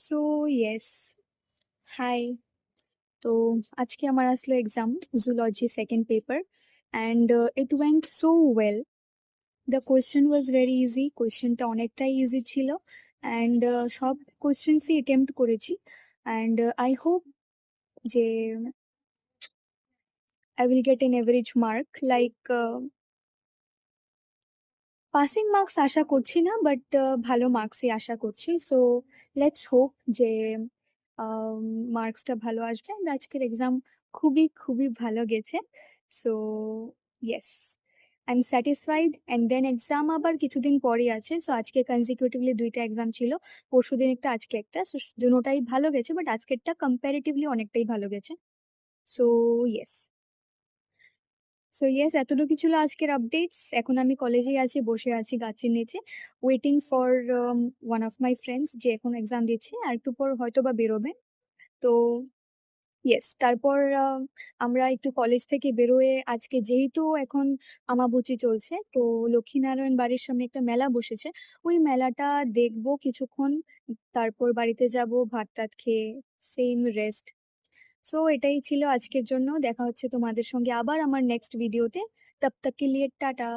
So yes, high. তো আজকে আমার আসলো exam, zoology second paper, and it went so well. The question was very easy, কোয়েশ্চেনটা অনেকটাই ইজি ছিল, অ্যান্ড সব কোয়েশ্চেন্সই অ্যাটেম্প্ট করেছি, অ্যান্ড আই হোপ যে I will get an average mark, like passing marks আশা করছি না, বাট ভালো মার্কসই আশা করছি। সো লেটস হোপ যে মার্কসটা ভালো আসবে, অ্যান্ড আজকের এক্সাম খুবই খুবই ভালো গেছে। So yes, I am satisfied. And then exam আবার কিছুদিন পরেই আছে। সো আজকে কনজিকিউটিভলি দুইটা এক্সাম ছিল, পরশুদিন একটা, আজকে একটা। সো দুটোটাই ভালো গেছে, বাট আজকেরটা কম্প্যারেটিভলি অনেকটাই ভালো গেছে। সো ইয়েস, এতটুকু ছিল আজকের আপডেটস। এখন আমি কলেজেই আছি, বসে আছি গাছের নিচে, waiting for one of my friends যে এখন এক্সাম দিচ্ছে, আর একটু পর হয়তো বা বেরোবে। তো ইয়েস, তারপর আমরা একটু কলেজ থেকে বেরোয়, আজকে যেহেতু এখন আমাবুচি চলছে, তো লক্ষ্মীনারায়ণ বাড়ির সামনে একটা মেলা বসেছে, ওই মেলাটা দেখবো কিছুক্ষণ, তারপর বাড়িতে যাব ভাত টাত খেয়ে, সেম রেস্ট। সো এটাই ছিল আজকের জন্য। দেখা হচ্ছে তোমাদের সঙ্গে আবার আমার নেক্সট ভিডিওতে। তব তক কে লিয়ে টাটা।